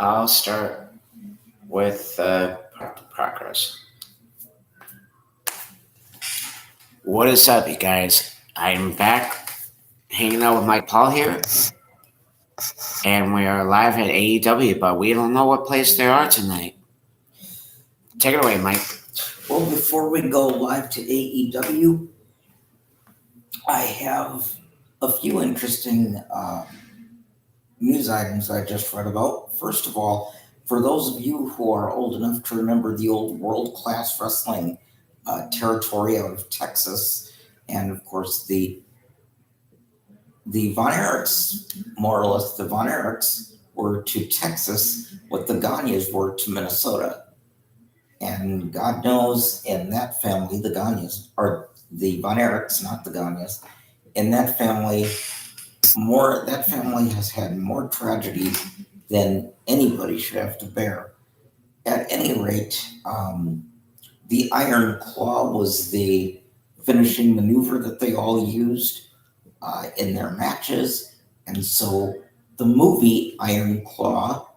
I'll start with progress. What is up, you guys? I'm back hanging out with Mike Paul here, and we are live at AEW, but we don't know what place they are tonight. Take it away, Mike. Well, before we go live to AEW, I have a few interesting news items I just read about. First of all, for those of you who are old enough to remember the old World Class Wrestling territory out of Texas, and of course the Von Erichs, more or less, the Von Erichs were to Texas what the Gagnes were to Minnesota. And God knows in that family, the Gagnes, or the Von Erichs, not the Gagnes, in that family, that family has had more tragedy than anybody should have to bear. At any rate, the Iron Claw was the finishing maneuver that they all used in their matches. And so the movie Iron Claw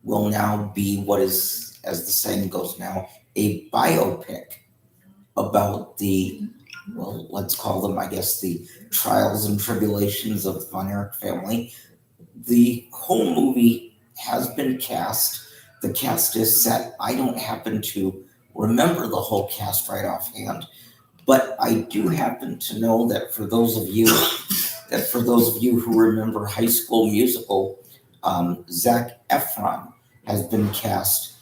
will now be what is, as the saying goes now, a biopic about let's call them, I guess, the trials and tribulations of the Von Erich family. The whole movie has been cast. The cast is set. I don't happen to remember the whole cast right offhand, but I do happen to know that for those of you who remember High School Musical, Zac Efron has been cast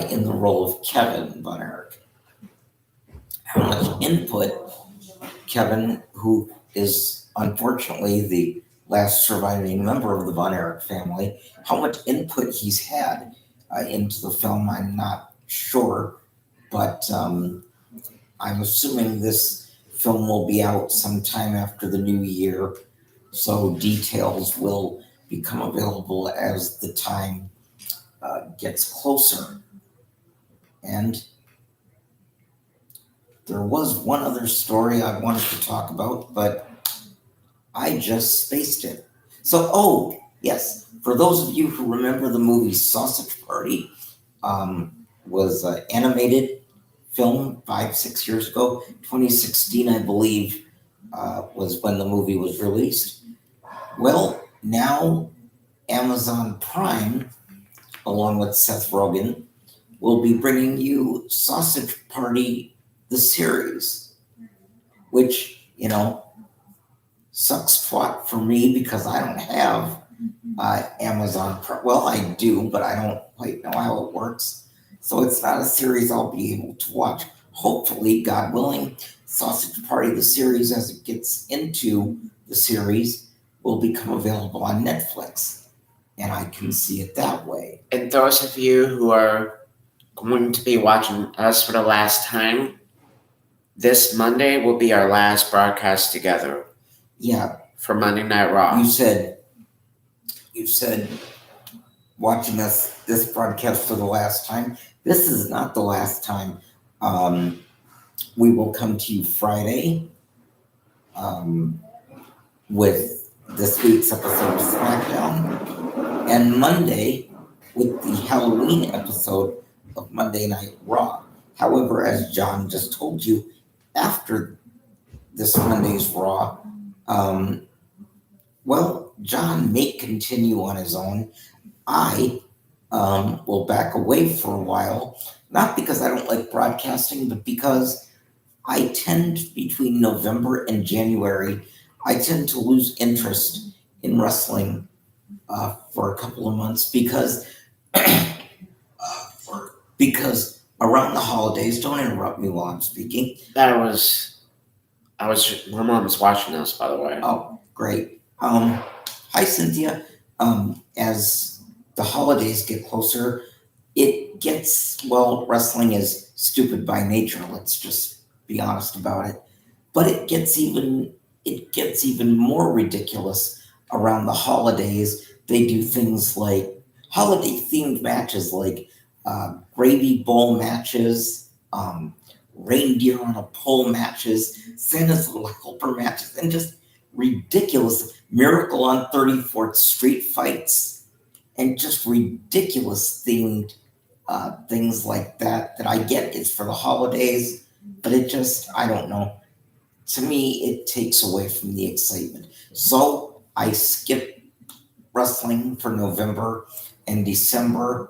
in the role of Kevin Von Erich. How much input Kevin, who is unfortunately the last surviving member of the Von Erich family, how much input he's had into the film, I'm not sure, but I'm assuming this film will be out sometime after the new year, so details will become available as the time gets closer. And there was one other story I wanted to talk about, but I just spaced it. So, yes, for those of you who remember the movie Sausage Party, was an animated film 5-6 years ago. 2016, I believe, was when the movie was released. Well, now Amazon Prime, along with Seth Rogen, will be bringing you Sausage Party, the series, which, sucks twat for me because I don't have Amazon Prime. Well, I do, but I don't quite know how it works. So it's not a series I'll be able to watch. Hopefully, God willing, Sausage Party, the series, as it gets into the series, will become available on Netflix. And I can see it that way. And those of you who are going to be watching us for the last time, this Monday will be our last broadcast together. Yeah. For Monday Night Raw. You said watching us this broadcast for the last time. This is not the last time. We will come to you Friday with this week's episode of SmackDown, and Monday with the Halloween episode of Monday Night Raw. However, as John just told you, after this Monday's Raw, John may continue on his own. I will back away for a while, not because I don't like broadcasting, but because I tend, between November and January, I tend to lose interest in wrestling for a couple of months because around the holidays, don't interrupt me while I'm speaking. My mom was watching us, by the way. Oh, great. Hi, Cynthia. As the holidays get closer, wrestling is stupid by nature. Let's just be honest about it. But it gets even more ridiculous around the holidays. They do things like holiday-themed matches, like gravy bowl matches, reindeer on a pole matches, Santa's Little Helper matches, and just ridiculous Miracle on 34th Street fights. and just ridiculous themed things like that I get it's for the holidays, but it just, I don't know. To me, it takes away from the excitement. So I skip wrestling for November and December.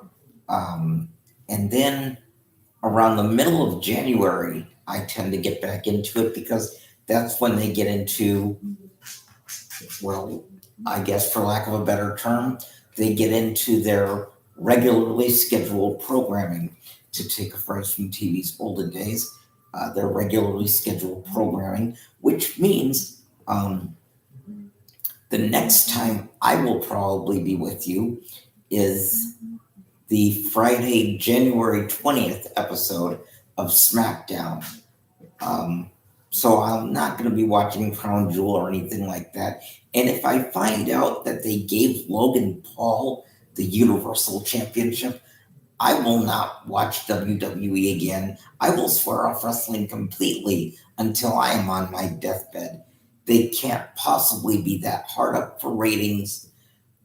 And then around the middle of January, I tend to get back into it because that's when they get into, well, I guess for lack of a better term, they get into their regularly scheduled programming, to take a phrase from TV's olden days, their regularly scheduled programming, which means the next time I will probably be with you is the Friday, January 20th episode of SmackDown. So I'm not going to be watching Crown Jewel or anything like that. And if I find out that they gave Logan Paul the Universal Championship, I will not watch WWE again. I will swear off wrestling completely until I am on my deathbed. They can't possibly be that hard up for ratings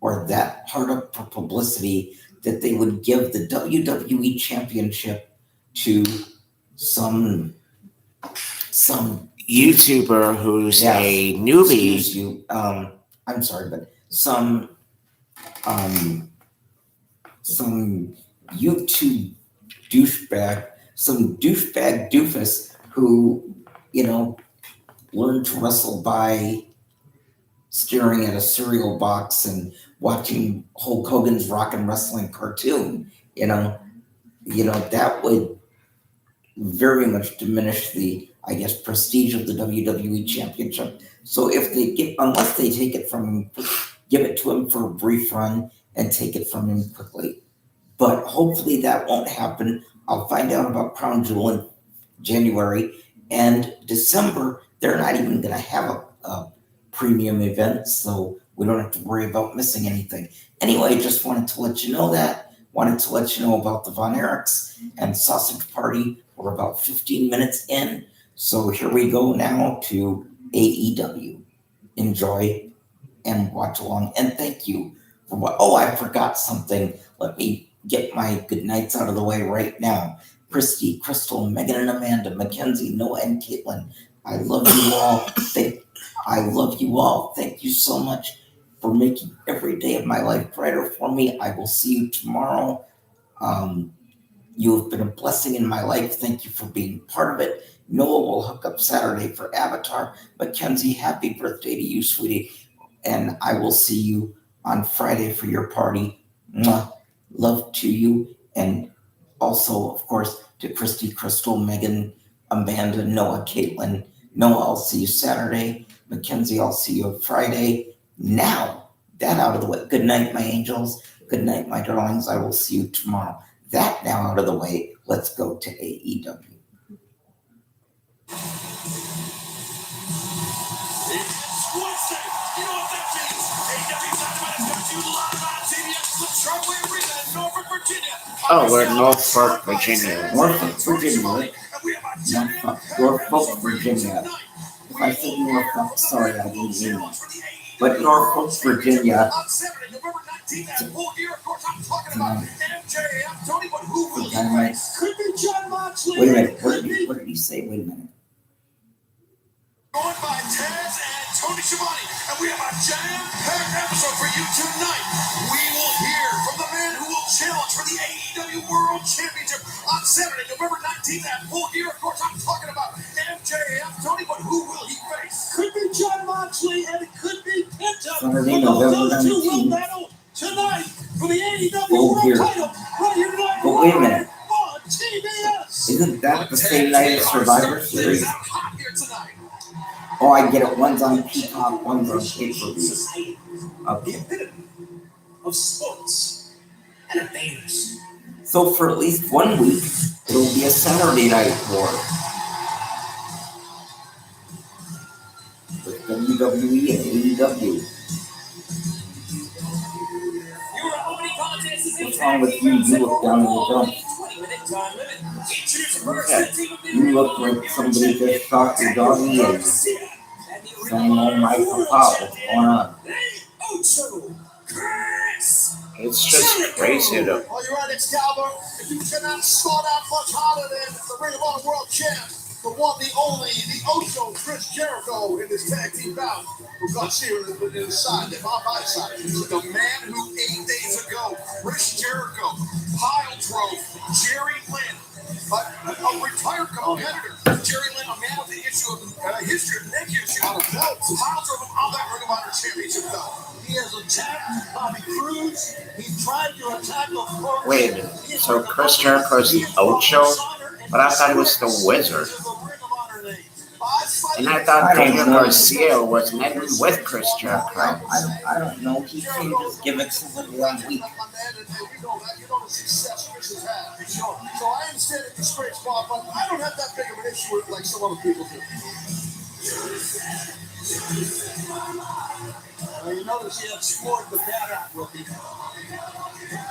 or that hard up for publicity that they would give the WWE Championship to some YouTuber who's a newbie. Excuse you. I'm sorry, but some YouTube douchebag, some douchebag doofus who, learned to wrestle by staring at a cereal box and watching Hulk Hogan's Rock and Wrestling cartoon. That would very much diminish the, I guess, prestige of the WWE Championship. So unless they take it from him, give it to him for a brief run and take it from him quickly. But hopefully that won't happen. I'll find out about Crown Jewel in January and December. They're not even going to have a premium event, so we don't have to worry about missing anything. Anyway, just wanted to let you know that. Wanted to let you know about the Von Erichs and Sausage Party. We're about 15 minutes in, so here we go now to AEW. Enjoy and watch along, and thank you for what. Oh, I forgot something. Let me get my good nights out of the way right now. Christy, Crystal, Megan and Amanda, Mackenzie, Noah and Caitlin. I love you all. I love you all. Thank you so much for making every day of my life brighter for me. I will see you tomorrow. You have been a blessing in my life. Thank you for being part of it. Noah will hook up Saturday for Avatar. Mackenzie, happy birthday to you, sweetie. And I will see you on Friday for your party. Mwah. Love to you. And also, of course, to Christy, Crystal, Megan, Amanda, Noah, Caitlin. Noah, I'll see you Saturday. Mackenzie, I'll see you Friday. Now, that out of the way. Good night, my angels. Good night, my darlings. I will see you tomorrow. That now out of the way, let's go to AEW. It's Wednesday. You know what that means. AEW Dynamite has got you live on CBS Latrobe Arena in Norfolk, Virginia. Oh, we're in Norfolk, Virginia. Norfolk, Virginia. Norfolk, Virginia. If I said Norfolk, sorry, I didn't mean that. But Norfolk, Virginia. On Saturday, November 19th, at Full Gear, of course, I'm talking about MJF, Tony, but who will he face? Could be John Moxley. Wait a minute. What did he say? Wait a minute. Joined by Taz and Tony Schiavone, and we have a jam-packed episode for you tonight. We will hear from the man who will challenge for the AEW World Championship on Saturday, November 19th at Full Gear. Of course, I'm talking about MJF, Tony, but who will he face? Could be John Moxley, and it could be Penta. Saturday, November Those two 19th. will battle tonight for the AEW Full World Gear. title right here tonight. But wait a minute. On TBS. Isn't that the same night as Survivor Series? It's hot here tonight. Oh, I get it. One's on Peacock, one's on pay-per-view. Okay. Of sports and a famous. So for at least 1 week, it'll be a Saturday night war. With WWE and AEW. What's wrong with you? You look down in the dumps. You look like somebody just shot your doggy and saying, oh my papa, what's going on? It's just crazy though. Well, you're right, Excalibur. If you cannot start out much harder than the Ring of Honor World Champ, the one, the only, the Ocho, Chris Jericho in this tag team bout. We're going to see him in his side, on my side. The man who 8 days ago, Chris Jericho, pile drove Jerry Lynn, a retired competitor. Jerry Lynn, a man with a history of neck issue, pile drove him on that Ring of Honor Championship belt. He has attacked Bobby Cruz. He tried to attack the Wait a minute. So Chris Jericho's the Ocho? But I thought it was the Wizard. And I thought Daniel Garcia was netting with Chris Jericho. I don't know. He changes gimmicks every 1 week. So I understand it's a straight spot, but I don't have that big of an issue with it like some other people do. You notice he had scored the bat out, rookie.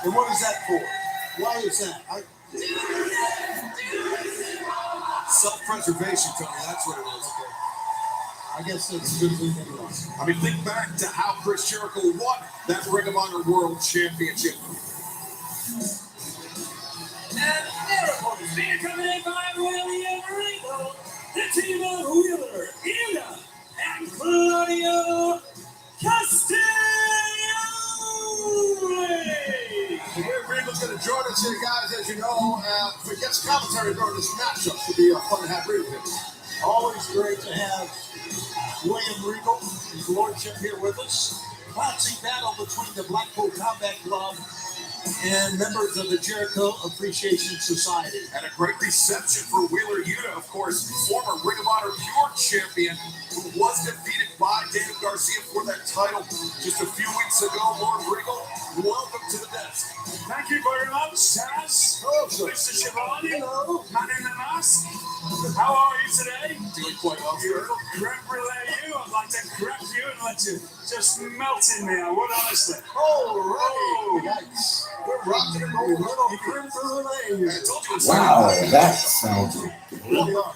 And what is that for? Why is that? Self-preservation, Tony. That's what it is. Okay. I guess that's a good thing anyway. I mean, think back to how Chris Jericho won that Ring of Honor World Championship. And everybody's being coming in by William Regal, the team of Wheeler, Yuta, and Claudio Castagnoli. Regal's going to join us here, guys, as you know, for guest commentary during this matchup. Should be fun to have Regal here. Always great to have William Regal, his lordship, here with us. Classic battle between the Blackpool Combat Club and members of the Jericho Appreciation Society. And a great reception for Wheeler Yuta, of course, former Ring of Honor Pure Champion, who was defeated by Daniel Garcia for that title just a few weeks ago. Lord Regal, welcome to the desk. Thank you very much, Sass. Mr. Shivani, man in the mask. How are you today? Doing quite well, sir. Creme brulee you. I'd like to crep you and let you just melt in me. I would, honestly. Oh, yikes. We're rocking and rolling on creme brulee. I told you it's Wow, that sounds good. Here we are.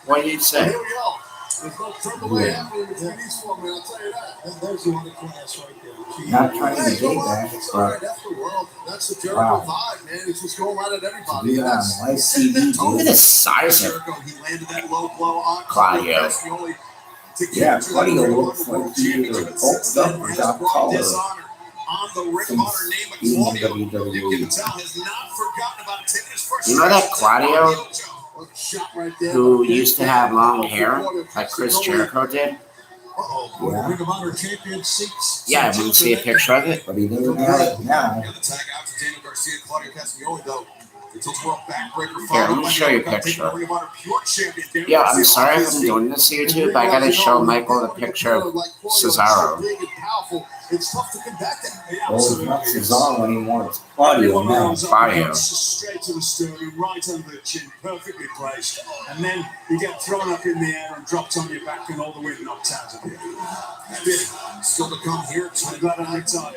What do you say? Here we go. There's no triple way happening between these four men, I'll tell you that. There's the other class right there. Gee. Not trying to Hey, get you know what? that, It's all right. but That's the world. That's the Jericho Wow. vibe, man. It's just going right at to everybody. be on That's live TV, Look at the size of Jericho, he landed that low blow on Claudio. Castagnoli to get Yeah, to Claudio the Ring of looks Honor like World he Championship. either bulked up or Has got brought taller dishonor on the Ring of since Honor name of being in Claudio. You WWE. can tell has not forgotten about taking his first You know that shot at Claudio Ocho. shot right there. who used to have long hair like Chris Jericho did? Uh-oh. Yeah. Ring of Honor champion seeks. Yeah, I want to see a picture of it. But he doesn't have it now. Yeah, the tag out to Daniel Garcia, Claudio Castagnoli, though. Until 12 backbreaker. Here, let me show you a picture. Yeah, I'm sorry if I'm doing this to YouTube, but I gotta show Michael the picture of Cesaro. It's tough to combat that. Well, it's not Cesaro anymore. It's Claudio now. Claudio. Straight to the sternum, right under the chin, perfectly placed. And then you get thrown up in the air and dropped on your back and all the wind knocked out of you. Still to come here. I'm glad I'm retired.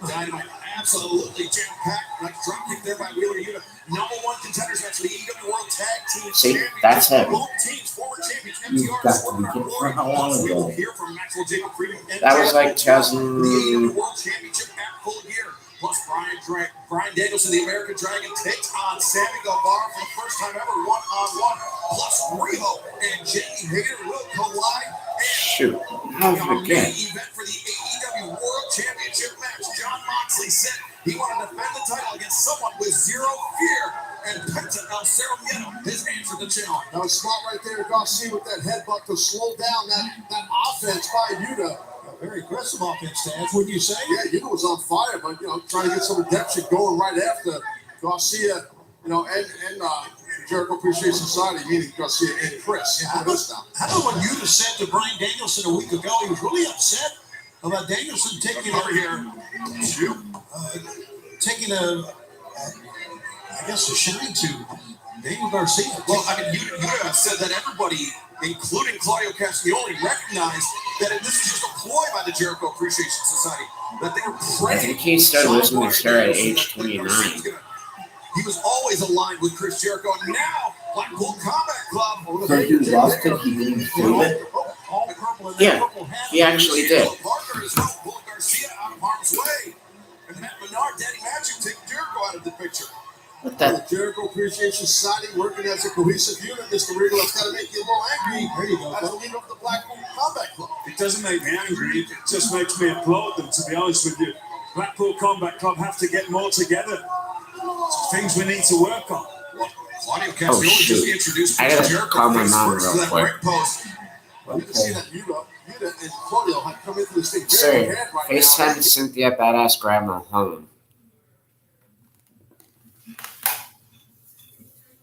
Dynamite, absolutely jam-packed. Like drop kick there by Wheeler Yuta. Number one contenders match for the AEW World Tag Team See, Championship. that's him. Both teams, former champions, You've MTR, got to Swerve, be and kidding. Glory. How long We ago? will hear from Maxwell Jacob Freedom. And That was like the AEW 2000. World Championship at Full Gear. Plus Brian Danielson, the American Dragon, takes on Sammy Guevara for the first time ever, one-on-one. Plus Riho and Jamie Hayter will collide. Shoot, And I the main forget. event for the AEW World Championship match, Jon Moxley said he wanted to defend the title against someone with zero fear, and Penta El Zero Miedo has answered the challenge. That was smart right there, Garcia, with that headbutt to slow down that offense by Yuta. A very aggressive offense stance, wouldn't you say? Yeah, Yuta was on fire, but trying to get some redemption going right after Garcia, and Jericho Appreciation Society, meaning Garcia and Chris. Yeah, how about when Yuta said to Brian Danielson a week ago, he was really upset about Danielson taking Over here, shoot. a shine to Daniel Garcia. Well, I mean, Yuta said that everybody, including Claudio Castagnoli, recognized that this was just a ploy by the Jericho Appreciation Society, that they were praying. I think he started losing his hair at age 29. He was always aligned with Chris Jericho, and now Blackpool Combat Club. So he lost it, he didn't feel it. All purple and Yeah, purple hat. he actually did. Parker is pulling Garcia out of harm's way. And that Menard, Daddy Magic taking Jericho out of the picture. What The the? Jericho Appreciation Society working as a cohesive unit, Mr. Regal. It's got to make you a little angry. There you go. As the leader of the Blackpool Combat Club. It doesn't make me angry, it just makes me applaud them, to be honest with you. Blackpool Combat Club have to get more together. Things we need to work on. Claudio Castagnoli just shoot. introduced I gotta Jericho call my face mom first real to that quick. ring post. You can see that Yuta and Claudio had come into this thing very Sir, prepared right FaceTime now. Cynthia Badass Grandma home.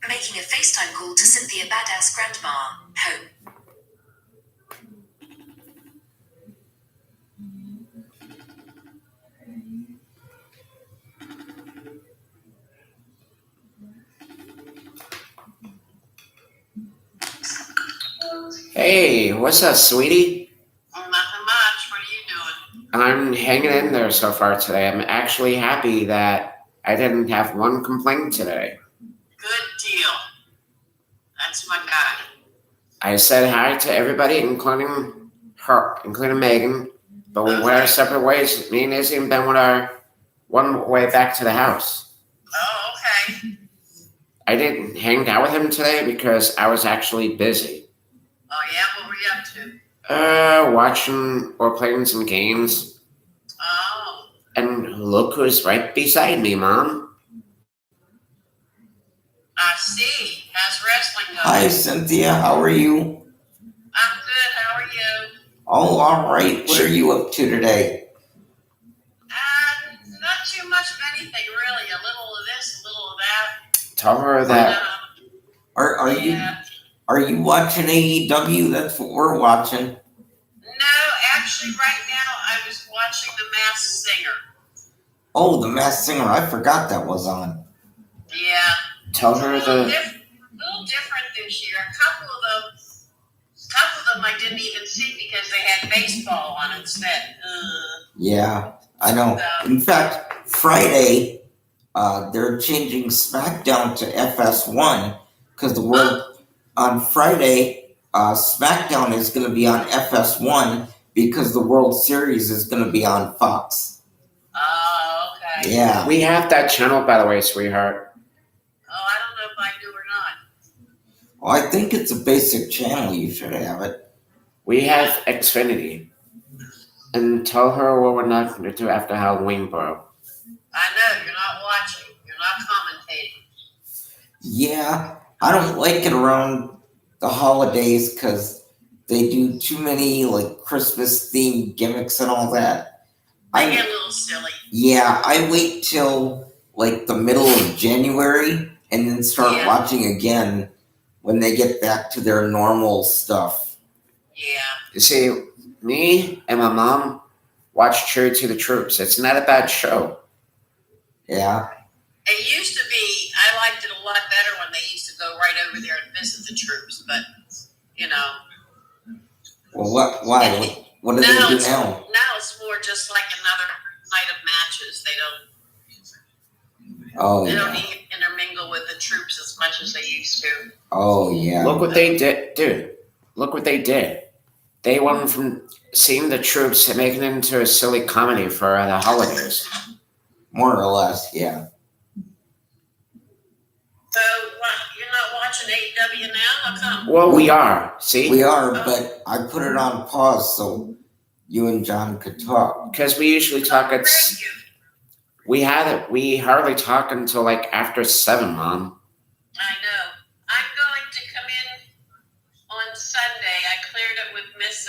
Making a FaceTime call to Cynthia Badass Grandma, home. Hey, what's up, sweetie? Nothing much. What are you doing? I'm hanging in there so far today. I'm actually happy that I didn't have one complaint today. Good deal. That's my guy. I said hi to everybody, including her, including Megan, but we went our separate ways. Me and Izzy and Ben went our one way back to the house. Oh, okay. I didn't hang out with him today because I was actually busy. Oh, yeah? What were you up to? Watching or playing some games. Oh, And look who's right beside me, Mom. I see. How's wrestling going? Hi, Cynthia. How are you? I'm good. How are you? Oh, all right. What are you up to today? Not too much of anything, really. A little of this, a little of that. Tell her that. Are you watching AEW? That's what we're watching. No, actually, right now I was watching The Masked Singer. Oh, The Masked Singer. I forgot that was on. Yeah. Tell her A little the. little different this year. A couple of them I didn't even see because they had baseball on instead. Yeah, I know. In fact, Friday, they're changing SmackDown to FS1 because the world on Friday, SmackDown is going to be on FS1 because the World Series is going to be on Fox. Oh, okay. Yeah. We have that channel, by the way, sweetheart. Oh, I don't know if I do or not. Well, I think it's a basic channel. You should have it. We have Xfinity. And tell her what we're not going to do after Halloween, bro. I know, you're not watching. You're not commentating. Yeah, I don't like it around the holidays because they do too many like Christmas themed gimmicks and all that. They get a little silly. Yeah, I wait till like the middle of January and then start watching again when they get back to their normal stuff. Yeah. You see, me and my mom watch True to the Troops. It's not a bad show. Yeah. It used to be, I liked it a lot better when they used to go right over there and visit the troops, but, you know. Well, why? What do they do now? Now it's more just like another night of matches. They Oh, don't yeah. intermingle with the troops as much as they used to. Oh, yeah. Look what they did, dude. Look what they did. They went from seeing the troops and making it into a silly comedy for the holidays. More or less, yeah. So, you're not watching AEW now? How come? Well, we are. See? We are, but I put it on pause so you and John could talk. Because we usually talk at. Thank you. We hardly talk until like after 7, Mom. I know. I'm going to come in on Sunday. I cleared it with Miss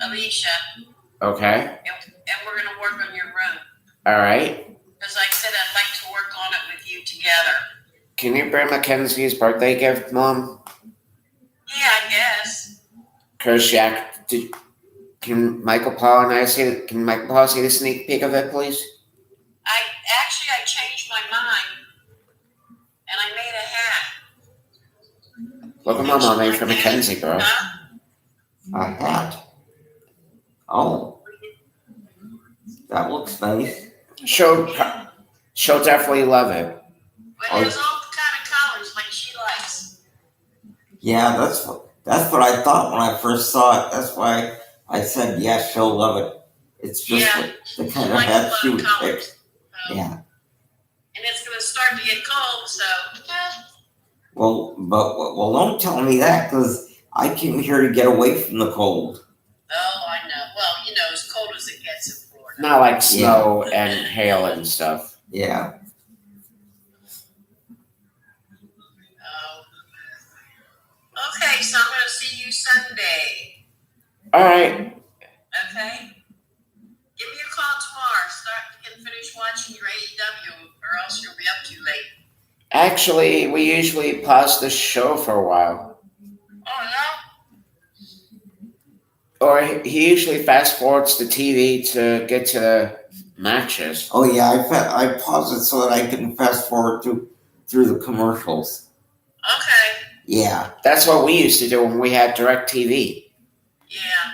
Alicia, Okay? and we're going to work on your room. All right. Because I said I'd like to work on it with you together. Can you bring Mackenzie's birthday gift, Mom? Yeah, I guess. Kershak, can Michael Paul and I see? Can Michael Paul see the sneak peek of it, please? I changed my mind, and I made a hat. Look at my mom made for Mackenzie, bro. Huh? A hat. Oh, that looks nice. She'll definitely love it. But there's all kind of colors like she likes. Yeah, that's what I thought when I first saw it. That's why I said, yeah, she'll love it. It's just Yeah, like the She kind of likes a hat lot she of would pick. colors. know. Yeah. And it's going to start to get cold, so. Well, don't tell me that because I came here to get away from the cold. Oh, I know. Well, you know, as cold as it gets in Florida. Not like snow and hail and stuff. Yeah. Oh. Okay, so I'm going to see you Sunday. All right. Okay? Give me a call tomorrow. Start and finish watching your AEW, or else you'll be up too late. Actually, we usually pause the show for a while. Oh, no? Or he usually fast forwards the TV to get to the matches. Oh yeah, I pause it so that I can fast forward through the commercials. Okay. Yeah. That's what we used to do when we had DirecTV. Yeah.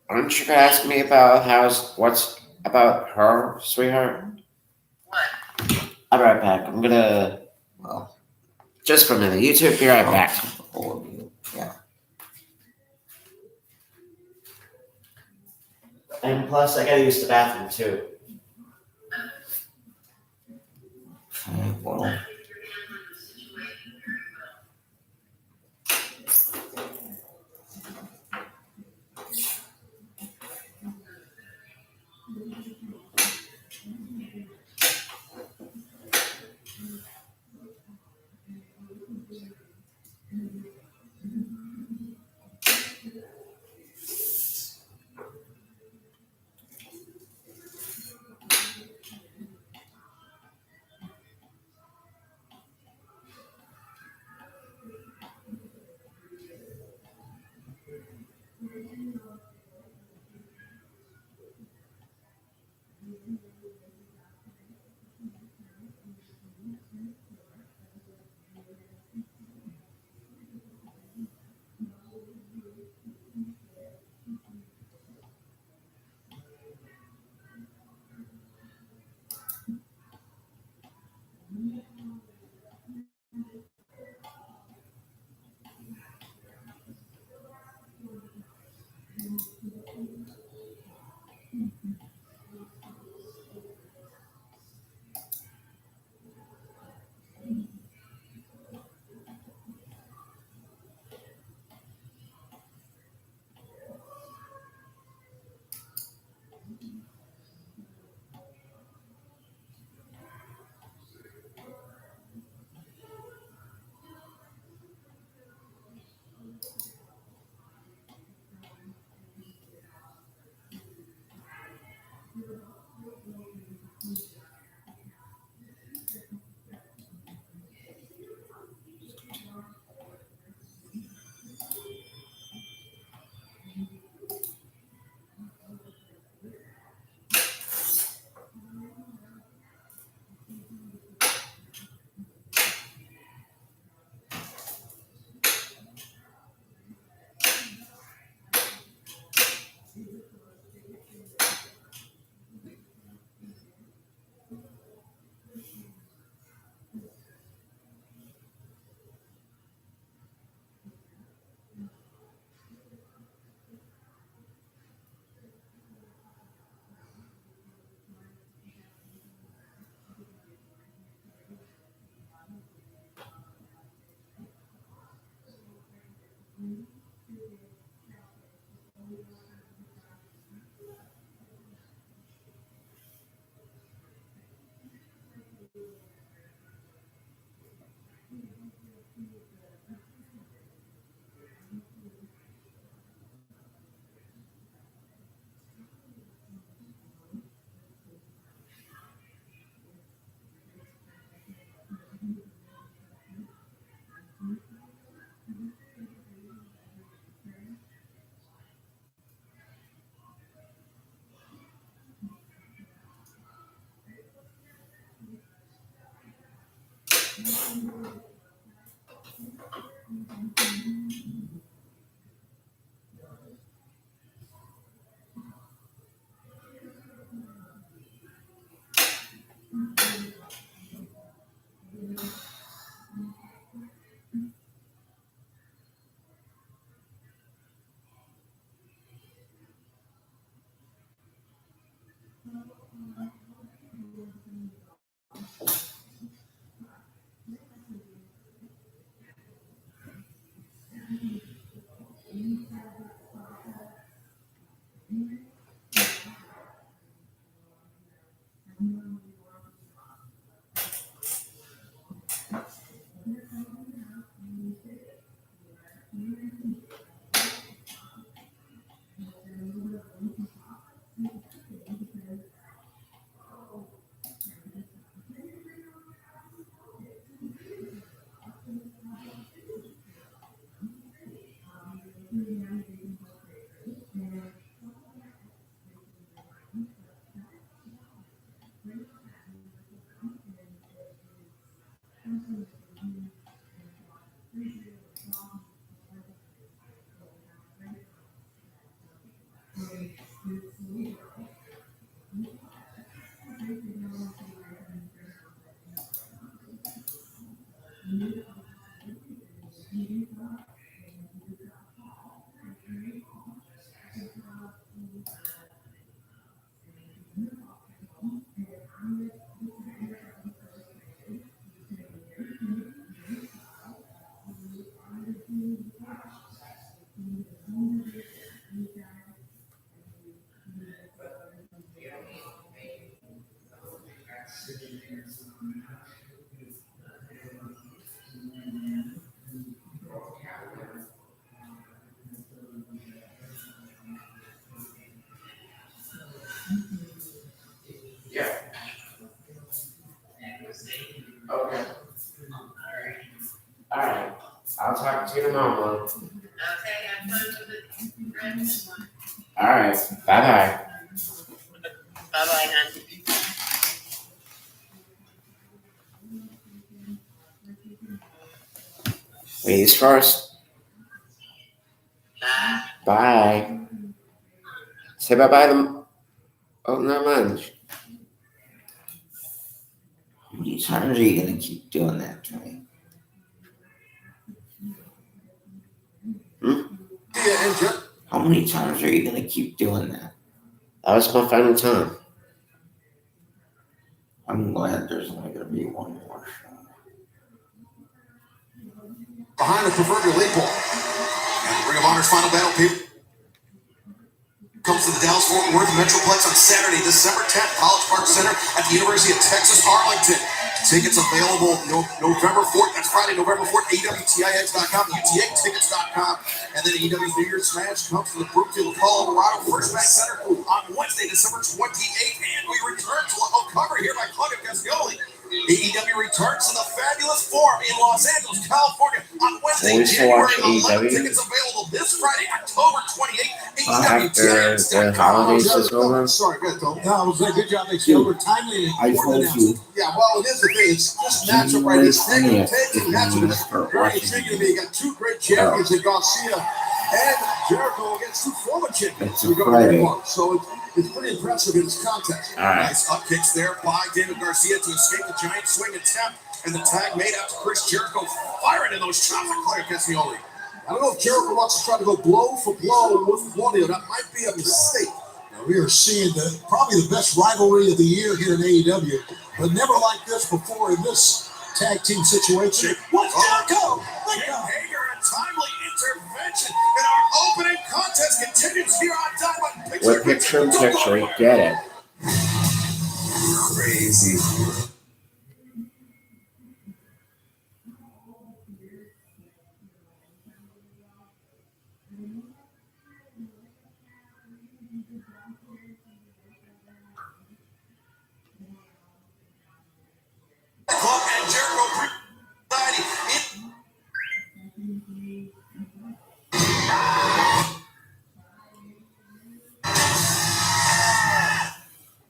Aren't you gonna ask me about what's about her, sweetheart? What? I'll be right back. I'm gonna Well, just for a minute. You two be right back. all of you. Yeah. And plus, I gotta use the bathroom too. Okay, well. Yeah. Okay. All right. I'll talk to you tomorrow. Okay, have fun with the friends. All right. Bye-bye. Bye-bye, hon. Ladies first. Bye. Bye. Say bye-bye to... Oh, never mind. How many times are you going to keep doing that to me? How many times are you going to keep doing that? That was my final time. I'm glad there's only going to be one more show. Behind the proverbial eight ball. And Ring of Honor's final battle, people, comes to the Dallas-Fort Worth Metroplex on Saturday, December 10th, College Park Center at the University of Texas, Arlington. Tickets available November 4th. That's Friday, November 4th. AEWTIX.com, UTAtickets.com. And then AEW's New Year's Smash comes to the Brookfield Colorado First Bank Center on Wednesday, December 28th. And we return to a cover here by Claudio Castagnoli. AEW returns to the fabulous Forum in Los Angeles, California on Wednesday, Always to watch January 11th. AEW. Tickets available this Friday, October 28th. After the holidays is over. Sorry, good, Tom. No, it was a good job. They still were timely and I told you. Yeah, well, here's the thing. It's this matchup right here. January 20th Taking matchup is very intriguing to me. You got two great champions in Garcia and Jericho against two former champions. It's a Friday. So it's pretty impressive in this contest. All right. Nice up kicks there by David Garcia to escape the giant swing attempt. And the tag made out to Chris Jericho, firing in those chops at Claudio Castagnoli. I don't know if Jericho wants to try to go blow for blow with Claudio. That might be a mistake. Now, we are seeing probably the best rivalry of the year here in AEW, but never like this before in this tag team situation. What's Jericho? Jake Hager, a timely intervention in our opening contest continues here on Dynamite. With picture-in-picture, get it. Crazy. Club and Jericho Society.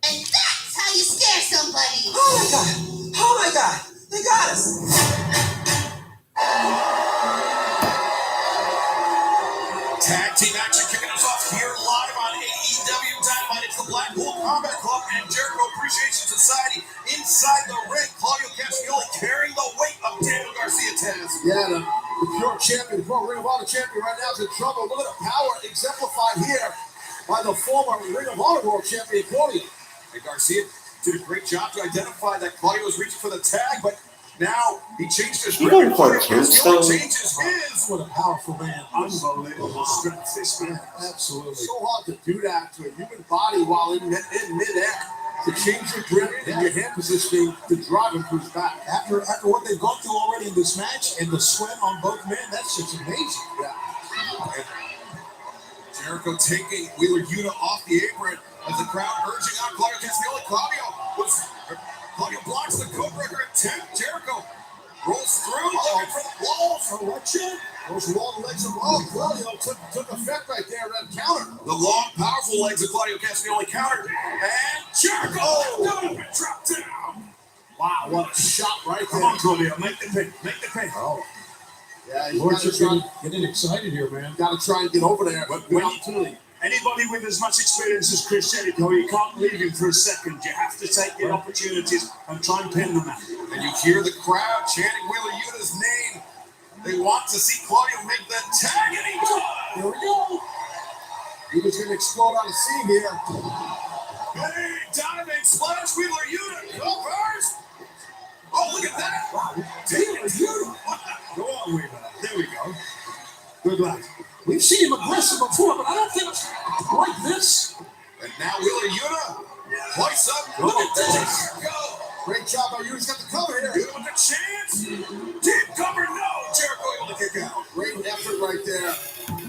And that's how you scare somebody. Oh my god! Oh my god! They got us! Tag team action kicking us off here live on AEW Dynamite. It's the Blackpool Combat Club and Jericho Appreciation Society inside the ring. Claudio Castagnoli carrying the weight of Daniel Garcia Taz. Yeah, the pure champion, the pro Ring of Honor champion right now is in trouble. Look at the power exemplified here by the former Ring of Honor World Champion, Claudio. And Garcia did a great job to identify that Claudio was reaching for the tag, but now he changed his You grip. don't pour juice, though. Changes his. What a powerful man. Unbelievable strength, this man. Absolutely. So hard to do that to a human body while in midair. To change your grip and your hand positioning to drive him through his back. After what they've gone through already in this match and the sweat on both men, that's just amazing. Yeah. Jericho taking Wheeler Yuta off the apron as the crowd urging on Claudio Castagnoli. Claudio blocks the code breaker attempt. Jericho rolls through, looking for the walls. So watch it. Those long legs of Claudio took effect right there at that counter. The long, powerful legs of Claudio Castagnoli countered. And Jericho dropped down. Wow, what a shot right Come there. on, Claudio, make the pin. Make the pin. Oh. Yeah, you Lord, gotta you're try, getting excited here, man. gotta try and get over there. But Good when- opportunity. Anybody with as much experience as Chris Jericho, you can't leave him for a second. You have to take your opportunities and try and pin the man. And you hear the crowd chanting Wheeler Yuta's name. They want to see Claudio make the tag, and he does. Here we go. He was gonna explode on the scene here. Hey, diving splash, Wheeler Yuta covers. Oh, look at that. Wheeler Yuta. Go on, Wheeler. There we go. Good luck. We've seen him aggressive before, but I don't think it's like this. And now Wheeler Yuta points up. Look at this. Go. Great job by you. He's got the cover here. Good with the chance. Deep cover. No. Jericho able to kick out. Great effort right there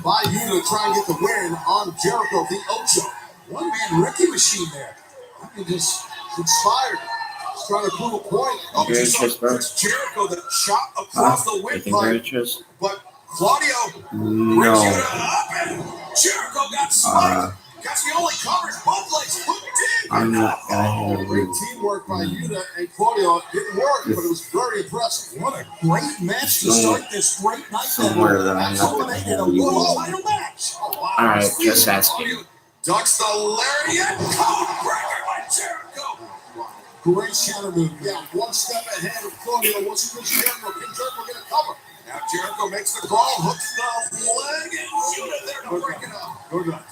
by you to try and get the win on Jericho, the Ocho. One man wrecking machine there. I mean, just Inspired. He's trying to prove a point. Oh, Very just crisp, bro. it's Jericho that shot across the Anything very windpipe. crisp? But Claudio brings No. Yuta up, and Jericho got spiked. Castagnoli covers both legs. Hooked in. I'm not gonna Great teamwork by Yuta and Claudio. It didn't work, but it was very impressive. what a great match to start this great night. Somewhere that I know Culminated in a that world title match. Oh, wow. All right, just Claudio asking. ducks the lariat. Code breaker by Jericho. Great counter move. Yeah, one step ahead of Claudio. Once he puts Jericho, King Jericho get a cover. Now Jericho makes the crawl, hooks the leg, and Yuta there to break it up. Good luck.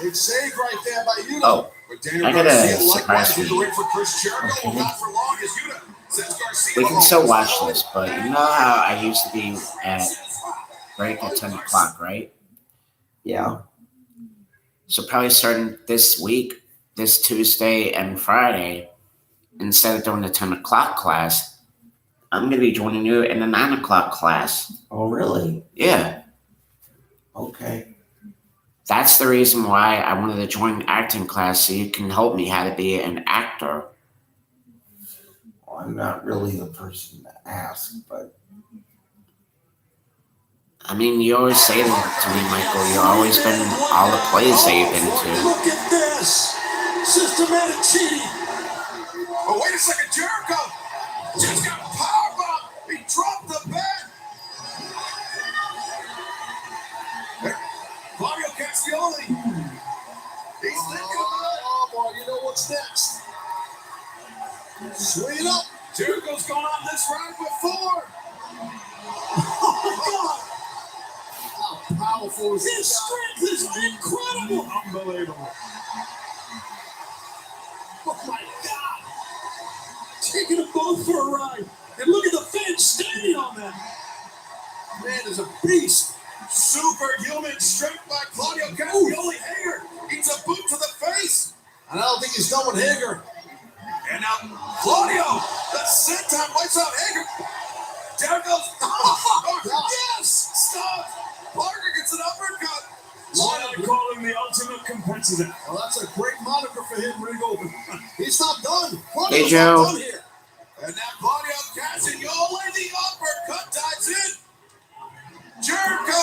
Big save right there by Yuta. Oh, But Daniel I gotta Garcia surprise likewise you. with the win for Chris Jericho. Okay. Well, not for long as Yuta sends Garcia. we can home. still watch this, but you know how I used to be at break at 10 o'clock, right? Yeah. So probably starting this week, this Tuesday and Friday, instead of doing the 10 o'clock class, I'm going to be joining you in the 9 o'clock class. Oh, really? Yeah, Okay. that's the reason why I wanted to join acting class, so you can help me how to be an actor. Well, I'm not really the person to ask, but I mean, you always say that to me, Michael. You've always been in all the plays that you've been to. Look at this. Systematic cheating. Oh, wait a second, Jericho just got powerbomb. He dropped the bat. Claudio Castagnoli. He's thinking about it. Oh, boy, you know what's next. Swing it up. Jericho's gone on this ride before. How powerful is His this? strength is incredible. Unbelievable. Oh my God. Taking them both for a ride. And look at the fans standing on that. Man is a beast. Superhuman strength by Claudio Castagnoli. Hager eats a boot to the face. And I don't think he's done with Hager. And now Claudio, the senton wipes out Hager. Jericho's. Yes! Stop! Parker gets an uppercut. Why I call him the ultimate competitor. Well, that's a great moniker for him, Regal. He's not done. Hey, Claudio's Joe. not done here. And now Claudio Castagnoli, the uppercut dives in. Jericho.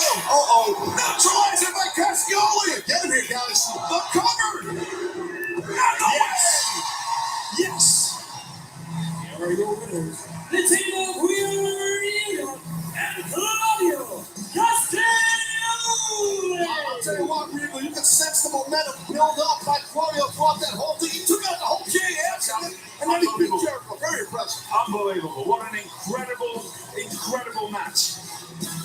Neutralized it by Castagnoli. Get him here, guys. The cover. And the win. Yes. There we go, winners. The team of Wheeler Yuta and Claudio Castagnoli. I'll tell you what, Regal, you can sense the momentum build up by Claudio throughout that whole thing. He took out the whole KS, and then he beat Jericho. Very impressive. Unbelievable. What an incredible match.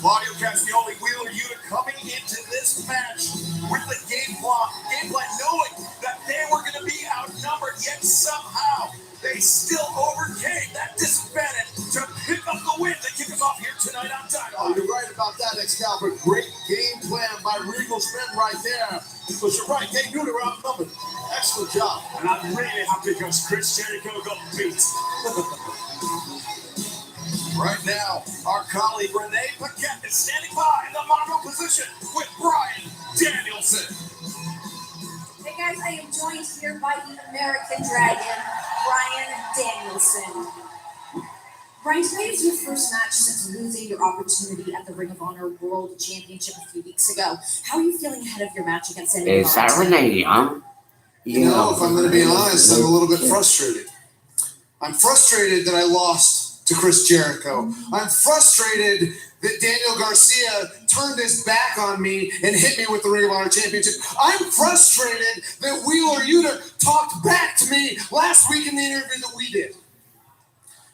Claudio Castagnoli, Wheeler Yuta coming into this match with the game plan knowing that they were going to be outnumbered outnumbered, yet somehow they still overcame that disadvantage to pick up the win to kick us off here tonight on Dynamite. Oh, you're right about that, Excalibur. Great game plan by Regal's men right there. But you're right, they knew they were outnumbered. Excellent job. And I'm really happy because Chris Jericho got beat. Right now, our colleague Renee Paquette is standing by in the model position with Bryan Danielson. Hey guys, I am joined here by the American Dragon, Bryan Danielson. Bryan, today is your first match since losing your opportunity at the Ring of Honor World Championship a few weeks ago. How are you feeling ahead of your match against Sammy Is that Renee Young? You know, if I'm going to be honest, I'm a little bit frustrated. I'm frustrated that I lost to Chris Jericho. I'm frustrated that Daniel Garcia turned his back on me and hit me with the Ring of Honor Championship. I'm frustrated that Wheeler Yuta talked back to me last week in the interview that we did.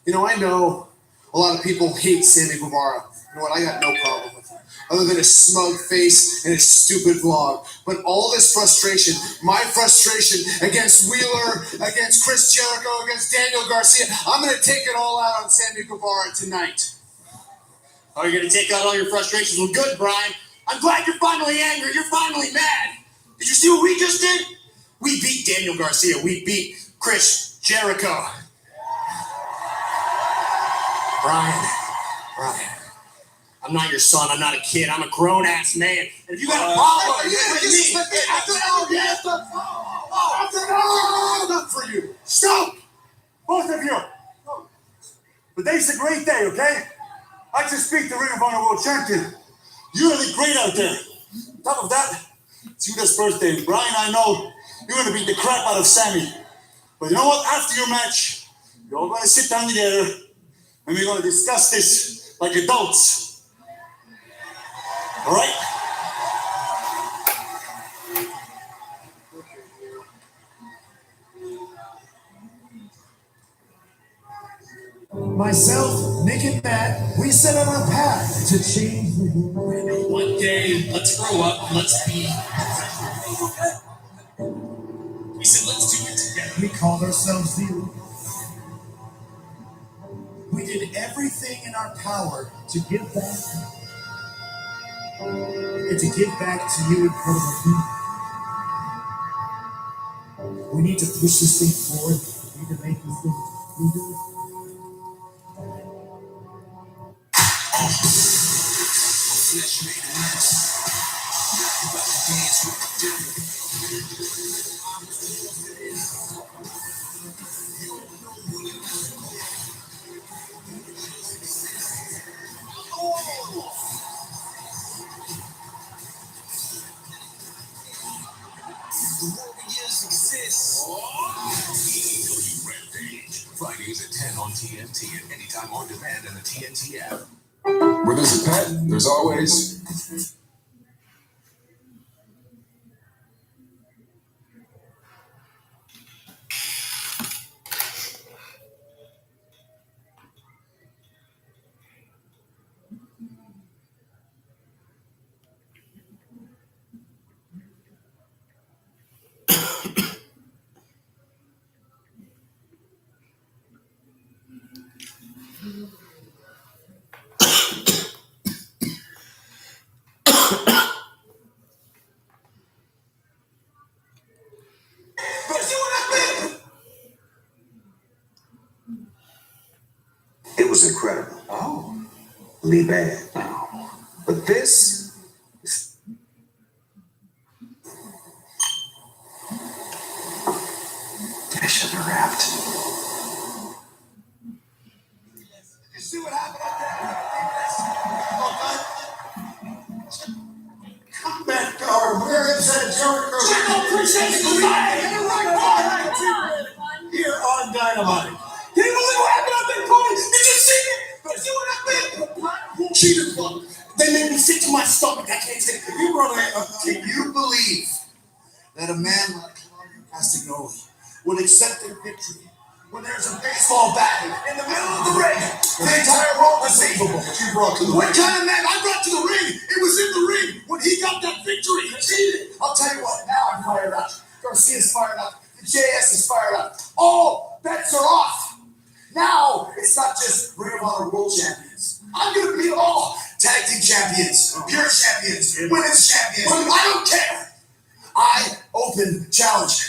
You know, I know a lot of people hate Sammy Guevara. You know what? I got no problem with him, other than his smug face and his stupid vlog. But all this frustration, my frustration against Wheeler, against Chris Jericho, against Daniel Garcia, I'm going to take it all out on Sammy Guevara tonight. Oh, you're going to take out all your frustrations? Well, good, Bryan. I'm glad you're finally angry. You're finally mad. Did you see what we just did? We beat Daniel Garcia. We beat Chris Jericho. Bryan, I'm not your son. I'm not a kid. I'm a grown-ass man. And if you got a problem with me... Not for you. Stop! Both of you! Today's a great day, okay? I just beat the Ring of Honor World Champion. You're really great out there. On top of that, it's Yuta's birthday. Bryan, I know you're going to beat the crap out of Sammy. But you know what? After your match, you're all going to sit down together and we're going to discuss this like adults. All right? Myself, Nick, and Matt, we set on a path to change the world. One day, let's grow up, let's be. We said, let's do it together. We called ourselves the Elite. We did everything in our power to give back. And to give back to you incredible people. We need to push this thing forward. We need to make this thing bigger. Flesh made a mess. Now you about to dance with the devil. Fridays at 10 on TNT and anytime on demand in the TNT app. Where there's a pet, there's always... It was incredible. Oh. Really bad. But this is... I should have rapped. You see what happened up there? Come back, Howard. We're inside Jericho. Jericho appreciates the fight. Here on Dynamite. Can you believe what happened up there, Cody? Did you see it? Did you see what happened? Cheater club. They made me sick to my stomach. I can't take it. Can you believe that a man like Claudio Castagnoli would accept a victory when there's a baseball bat in the middle of the ring? The entire world was unbelievable. You brought to the ring. What kind of man I brought to the ring? It was in the ring when he got that victory. He cheated. I'll tell you what. Now I'm fired up. Garcia's fired up. The JS is fired up. All bets are off. Now it's not just Ring of Honor World Champions. I'm gonna beat all tag team champions, pure champions, women's champions. I don't care. I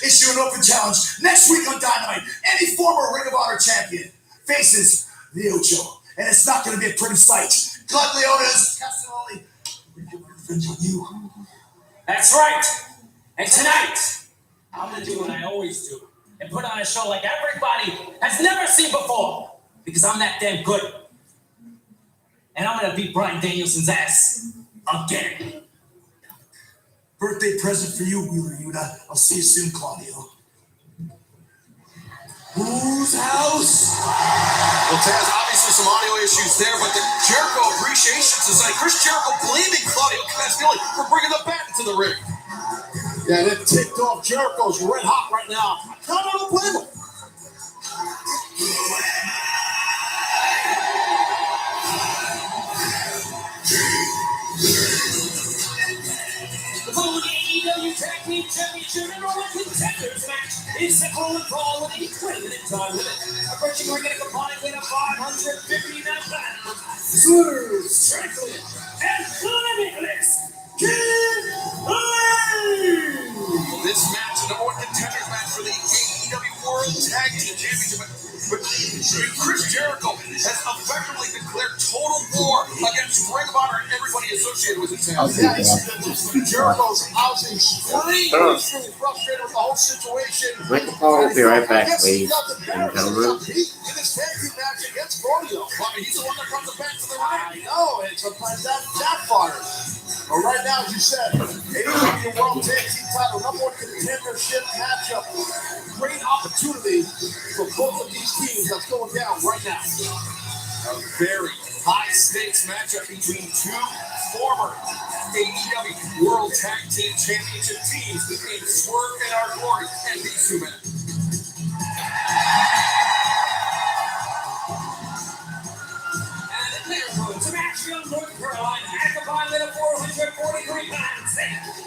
issue an open challenge next week on Dynamite. Any former Ring of Honor champion faces the Ocho, and it's not going to be a pretty sight. Claude Leonis, Castellani, we're going to revenge on you. That's right. And tonight, I'm going to do what I always do and put on a show like everybody has never seen before because I'm that damn good. And I'm going to beat Bryan Danielson's ass again. Birthday present for you, Wheeler Yuta. I'll see you soon, Claudio. Whose house? Well, Taz, obviously some audio issues there, but the Jericho Appreciation Society, Chris Jericho blaming Claudio Castagnoli for bringing the bat into the ring. Yeah, that ticked off Jericho's red hot right now. I don't blame him. The following AEW Tag Team Championship and Number 1 Contenders match is the Colin Brawl with a 20-minute time limit. Approaching ring at a combined weight of 559 pounds. Smooth, Strickland, and limitless Kid Lee! This match is the Number 1 Contenders match for the AEW World Tag Team Championship. But Chris Jericho has effectively declared total war against Ring of Honor and everybody associated with it. Yeah, Jericho's housing extremely frustrated with the whole situation. Rick Paul will be right back, ladies and gentlemen. In his tag team match against Claudio. I mean, he's the one that comes back to the ring. I know, and sometimes that backfires. But right now, as you said, AEW World Tag Team title, number 1 contendership matchup. Great opportunity for both of these teams that's going down right now. A very high-stakes matchup between two former AEW World Tag Team Championship teams in Swerve and Our Glory and these two men. To match young North Carolina at a combined weight of 443 pounds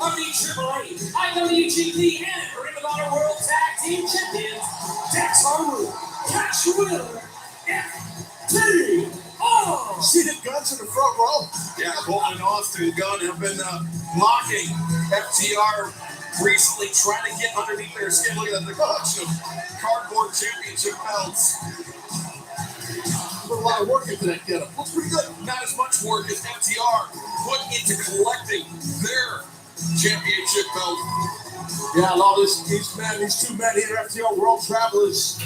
of the AAA, IWGP, and Ring of Honor World Tag Team Champions, Dax Harwood, Cash Wheeler, FTR. See the guns in the front row? Yeah, Colton and Austin Gunn have been mocking FTR recently, trying to get underneath their skin. Look at the collection of cardboard championship belts. Put a lot of work into that getup. Looks pretty good. Not as much work as FTR put into collecting their championship belt. Yeah, and all these two men here, FTR World Travelers,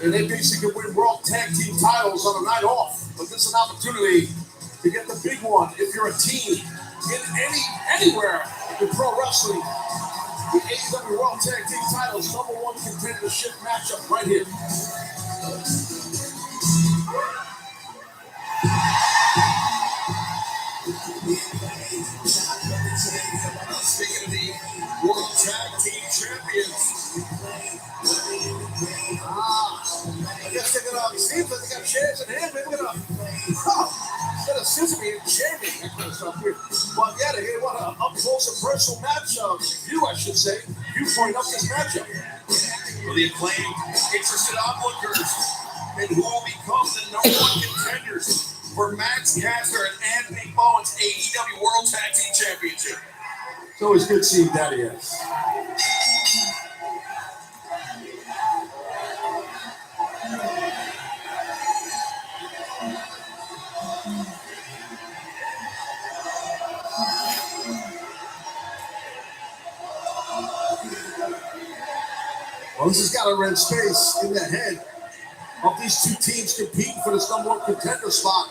and they basically win World Tag Team titles on a night off. But this is an opportunity to get the big one if you're a team in anywhere in pro wrestling. The AEW World Tag Team titles, number 1 contendership matchup right here. Speaking of the World Tag Team Champions. I guess they're gonna see if they got chairs in hand. They're gonna instead of scissor me and chair me, that kind of stuff here. But yeah, they want an up close and personal match view, I should say. Viewpoint of this matchup. For the acclaimed, interested onlookers, and who will become the number 1 contenders for Max Caster and Anthony Bowens AEW World Tag Team Championship. It's always good seeing Daddy S. Well, this has got to rent space in the head of these two teams competing for this number 1 contender spot.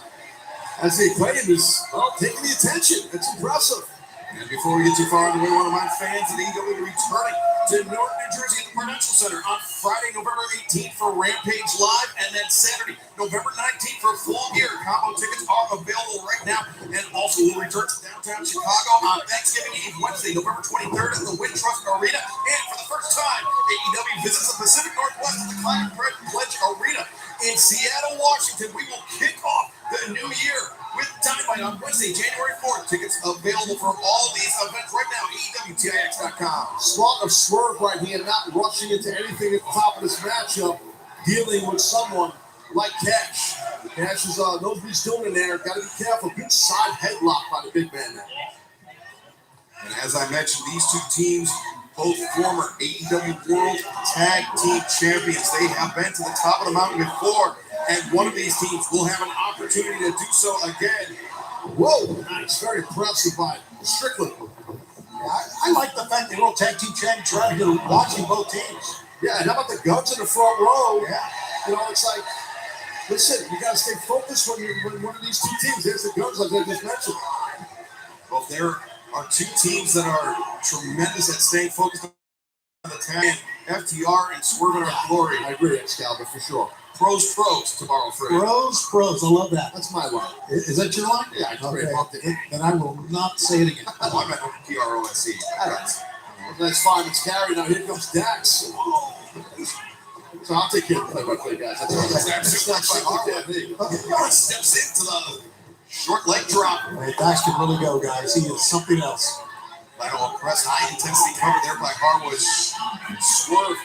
As they play this, well, taking the attention. It's impressive. And before we get too far, we want to remind fans of AEW returning to Norton, New Jersey at the Prudential Center on Friday, November 18th for Rampage Live, and then Saturday, November 19th for Full Gear. Combo tickets are available right now, and also we'll return to downtown Chicago on Thanksgiving Eve, Wednesday, November 23rd at the Wintrust Arena. And for the first time, AEW visits the Pacific Northwest at the Climate Pledge Arena in Seattle, Washington. We will kick off the new year with Dynamite on Wednesday, January 4th. Tickets available for all these events right now. AEWTIX.com. Smart of Swerve right here, not rushing into anything at the top of this matchup, dealing with someone like Cash. Cash is knows what he's doing in there. Got to be careful. Good side headlock by the big man there. And as I mentioned, these two teams, both former AEW World Tag Team Champions. They have been to the top of the mountain before, and one of these teams will have an opportunity to do so again. Whoa, nice. Very impressive by Strickland. I like the fact that World Tag Team Champions are out here watching both teams. Yeah, and how about the guns in the front row? Yeah. You know, it's like, listen, you got to stay focused when one of these two teams, there's the guns like I just mentioned. Well, there are two teams that are tremendous at staying focused on the tag. FTR and Swerve in Our Glory. I agree, Excalibur, for sure. Pros to borrow phrase. Pros. I love that. That's my line. Is that your line? Yeah, I just Okay. loved it. Then I will not say it again. Oh, I meant PROSE. That's fine. It's carried. Now here comes Dax. So I'll take care of the play-by-play, guys. That's all. That's not Harwood steps into the short leg drop. Hey, Dax can really go, guys. He is something else. Final press, high intensity cover there by Harwood. Swerve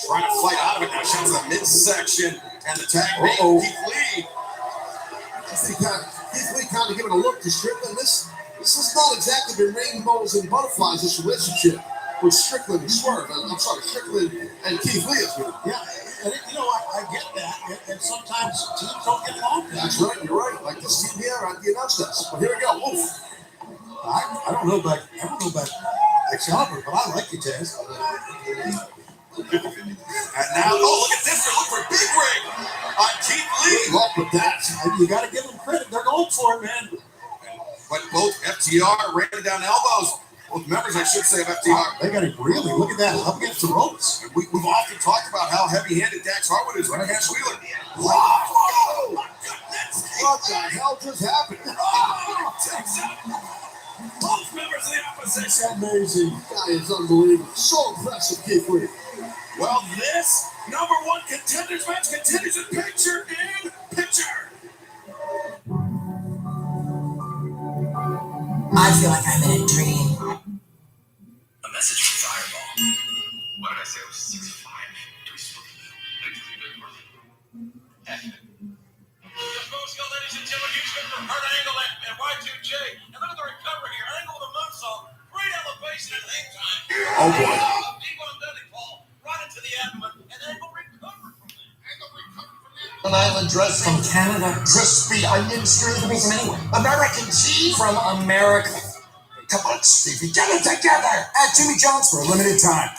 trying to fight out of it now. Shots to the midsection and the tag mate, Keith Lee. Keith Lee kind of giving a look to Strickland. This has not exactly been rainbows and butterflies, this relationship with Strickland and Swerve. I'm sorry, Strickland and Keith Lee is with it. Yeah, and I get that. And sometimes teams don't get along. That's right, you're right. Like this team here on the announce desk. But here we go. Oof. I don't know about Excalibur, but I like you, Taz. And now, look at this. They're looking for a big ring on Keith Lee. Luck with that. You got to give them credit. They're going for it, man. But both FTR ran down elbows. Both members, I should say, of FTR. They got it really. Look at that. Up against the ropes. We've often talked about how heavy-handed Dax Harwood is with Cash Wheeler. Whoa! My goodness! What the hell just happened? Both members of the opposition. Amazing. Guy is unbelievable. So impressive, Keith Lee. Well, this number one contenders match continues in picture in picture. I feel like I'm in a dream. A message from Fireball. What did I say? It was 6'5". Do we split it? Ladies and gentlemen, huge good for Kurt Angle and Y2J. And look at the recovery here. Angle with a moonsault. Great elevation at hang time. Oh, boy. Devon Dudley Paul right into the abdomen. And Angle recovered from that. An island dress from Canada. Crispy onion string from anywhere. American cheese from America. Come on, Stevie, get it together. At Jimmy John's for a limited time.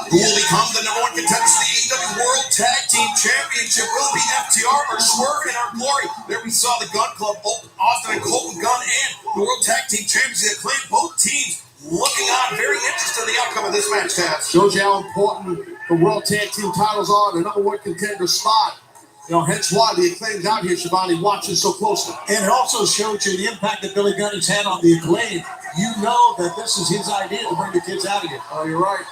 Who will become the number one contenders for the AEW World Tag Team Championship? Will it be FTR or Swerve in Our Glory? There we saw the Gun Club, Austin and Colton Gunn, and the World Tag Team Champions. They claimed both teams looking on, very interested in the outcome of this match, Taz. Shows you how important the World Tag Team titles are, the number one contender spot. You know, hence why the Acclaimed out here, Shivani, watching so closely. And it also showed you the impact that Billy Gunn has had on the Acclaimed. You know that this is his idea to bring the kids out of here. Oh, you're right.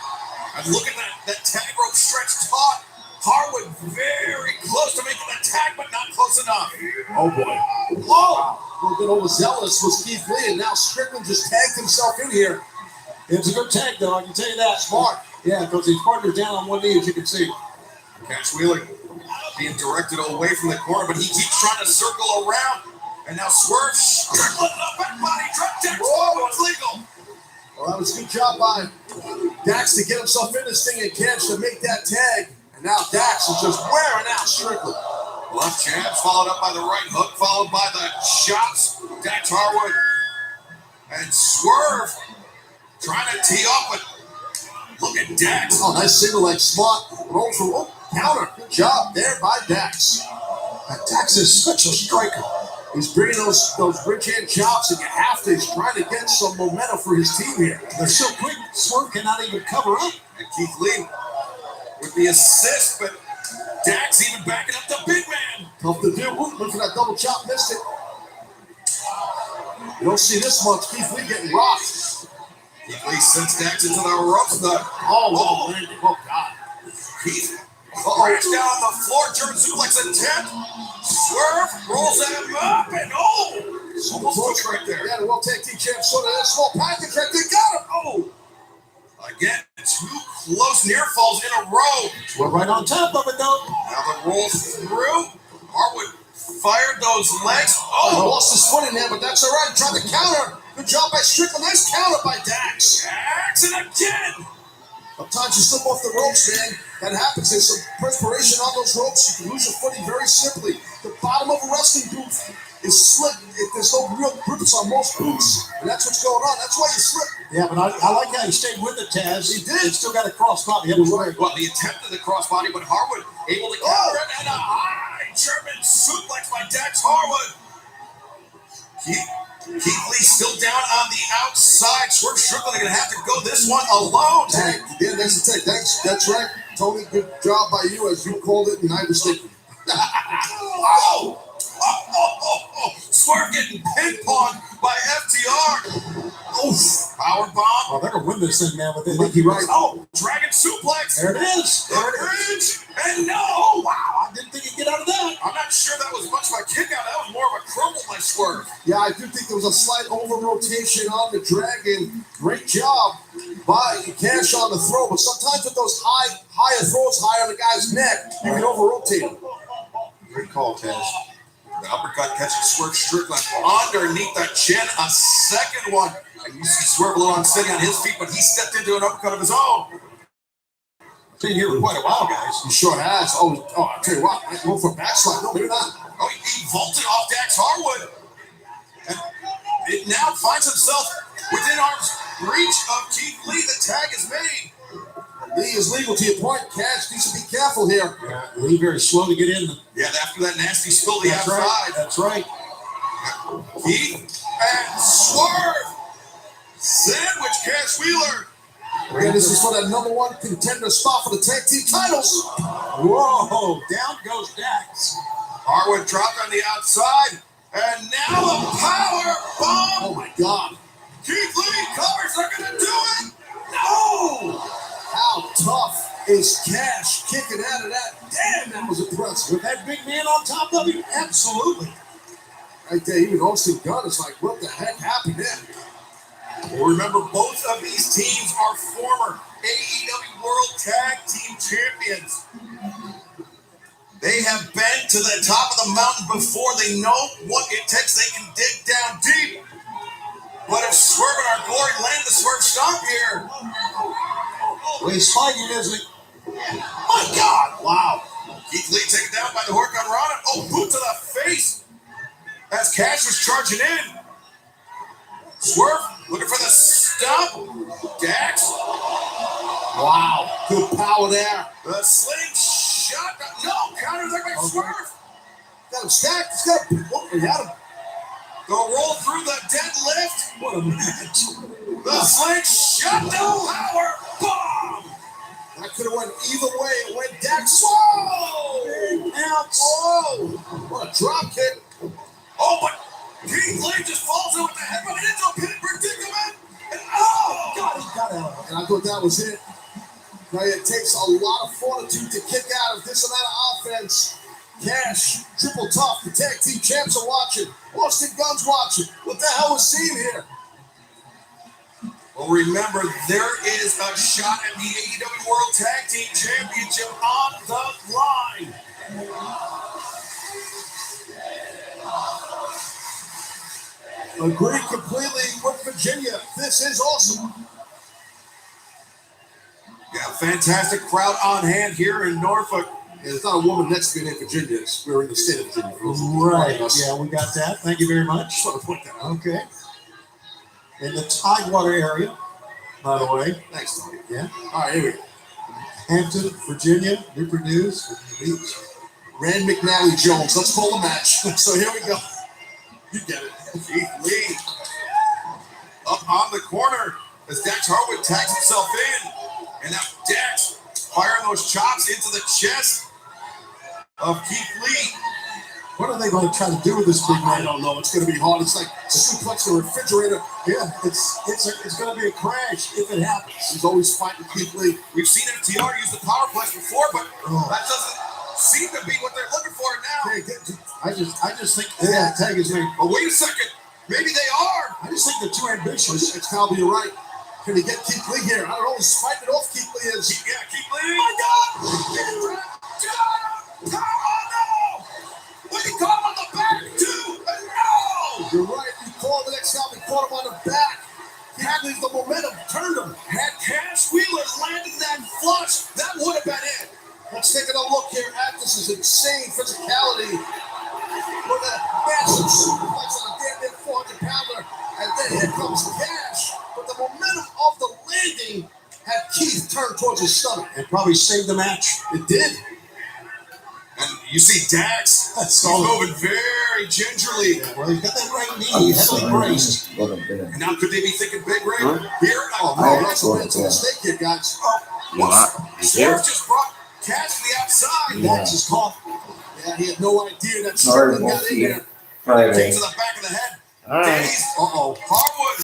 And look at that tag rope stretch taut. Harwood very close to making the tag, but not close enough. Oh, boy. Whoa! A little bit overzealous was Keith Lee, and now Strickland just tagged himself in here. It's a good tag, though. I can tell you that. Smart. Yeah, because his partner's down on one knee, as you can see. Cash Wheeler being directed away from the corner, but he keeps trying to circle around. And now Swerve, Strickland, a back body, drop Dax. Whoa, it's legal. Well, that was a good job by Dax to get himself in this thing and catch to make that tag. And now Dax is just wearing out Strickland. Left jabs followed up by the right hook, followed by the shots. Dax Harwood and Swerve trying to tee up, but look at Dax. Oh, nice single leg spot. Roll for counter. Good job there by Dax. Dax is such a striker. He's bringing those bridge hand chops, and you have to. He's trying to get some momentum for his team here. They're so quick, Swerve cannot even cover up. And Keith Lee with the assist, but Dax even backing up the big man. Tough to do. Ooh, look for that double chop, missed it. You don't see this much. Keith Lee getting rocked. Keith Lee sends Dax into the ropes. Oh, landing. Oh, God. Keith Crash down on the floor, German suplex attempt. Swerve, rolls him up, and almost took it right there. Yeah, the World Tag Team Champs saw that small package right there. Got him. Oh. Again, 2 close near falls in a row. We're right on top of it, though. Now the roll through. Harwood fired those legs. Oh, lost his foot in there, but that's all right. Tried to counter. Good job by Strickland. Nice counter by Dax. Dax, and again. Sometimes you slip off the ropes, man. That happens. There's some perspiration on those ropes. You can lose your footing very simply. The bottom of a wrestling boot is slick. There's no real grips on most boots, and that's what's going on. That's why you slip. Yeah, but I like how he stayed with it, Taz. He did. He still got a crossbody. Well, he attempted the crossbody, but Harwood able to counter it, and a high German suplex by Dax Harwood. Keith Lee still down on the outside. Swerve Strickland going to have to go this one alone. Yeah, that's the take. That's right. Tony, good job by you, as you called it, and I was thinking. Swerve getting ping-ponged by FTR. Oof. Power bomb. Oh, they're going to win this thing, man, with it. Right. Oh, dragon suplex. There it is. The bridge. And no. Wow, I didn't think he'd get out of that. I'm not sure that was much of a kick out. That was more of a crumble by Swerve. Yeah, I do think there was a slight over-rotation on the Dragon. Great job by Cash on the throw, but sometimes with those higher throws high on the guy's neck, you can over-rotate him. Great call, Taz. The uppercut catching Swerve Strickland underneath the chin. A second one. And you see Swerve a little unsteady on his feet, but he stepped into an uppercut of his own. Been here for quite a while, guys. He sure has. Oh, I'll tell you what. I go for a backslide. No, maybe not. Oh, he vaulted off Dax Harwood. And it now finds himself within arm's reach of Keith Lee. The tag is made. Lee is legal to your point. Cash needs to be careful here. Yeah, Lee very slow to get in. Yeah, after that nasty spill the outside. Right. That's right. Keith and Swerve. Sandwich Cash Wheeler. And this is for that #1 contender spot for the tag team titles. Whoa, down goes Dax. Harwood dropped on the outside. And now a power bomb. Oh, my God. Keith Lee covers. They're going to do it. No. How tough is Cash kicking out of that? Damn, that was impressive. With that big man on top of him? Absolutely. Right there, even Austin Gunn is like, what the heck happened there? Well, remember, both of these teams are former AEW World Tag Team Champions. They have been to the top of the mountain before. They know what it takes. They can dig down deep. But if Swerve and Our Glory land the Swerve Stomp here. Well, he's fighting, isn't he? My God. Wow. Keith Lee taken down by the Hurricane Rana. Oh, boot to the face. As Cash was charging in. Swerve looking for the stomp. Dax. Wow. Good power there. The slingshot. No, counter there by Swerve. Got him stacked. He's got him. Oh, he had him. Go roll through the deadlift. What a match. The slingshot. No power bomb. That could have went either way. It went Dax. Whoa! Ouch. Whoa! What a drop kick. Oh, but Keith Lee just falls in with the head running into a pin predicament. And oh! God, he got out of it. And I thought that was it. Now it takes a lot of fortitude to kick out of this amount of offense. Cash, Triple Tough, the tag team champs are watching. Austin Gunn's watching. What the hell was seen here? Well, remember, there is a shot at the AEW World Tag Team Championship on the line. Agree completely with Virginia. This is awesome. Yeah, fantastic crowd on hand here in Norfolk. Yeah, there's not a woman next to me in Virginia. We're in the state of Virginia. Right. Yeah, we got that. Thank you very much. Just want to point that out. Okay. In the Tidewater area, by the way. Thanks, Tony. Yeah. All right, here we go. Hampton, Virginia, Newport News, Virginia Beach. Rand McNally Jones. Let's call the match. So here we go. You get it. Keith Lee up on the corner as Dax Harwood tags himself in. And now Dax firing those chops into the chest of Keith Lee. What are they going to try to do with this big man? I don't know. It's going to be hard. It's like suplex the refrigerator. Yeah, it's going to be a crash if it happens. He's always fighting Keith Lee. We've seen FTR use the powerplex before, but that doesn't seem to be what they're looking for now. Hey, I just think tag is me. But wait a second. Maybe they are. I just think they're too ambitious. It's Calby, you're right. Can he get Keith Lee here? I don't know. He's fighting it off. Keith Lee is. Yeah, Keith Lee. Oh my God! Oh no! What did he call him on the back too? No! You're right. You called the next time. He caught him on the back. Keith Lee's the momentum. Turned him. Had Cash Wheeler landed that flush, that would have been it. Let's take a look here at this. Is insane physicality. Look at that massive suplex on a damn near 400-pounder. And then here comes Cash. But the momentum of the landing had Keith turn towards his stomach. It probably saved the match. It did. And you see Dax. He's moving very gingerly. Yeah, well, he's got that right knee heavily braced. And now could they be thinking big Ray? Huh? Here? Oh, no, that's a mistake here, guys. Swerve just brought Cash to the outside. Dax is caught. Yeah, he had no idea that Sterling got in there. Right. Kick to the back of the head. All right. Uh-oh. Harwood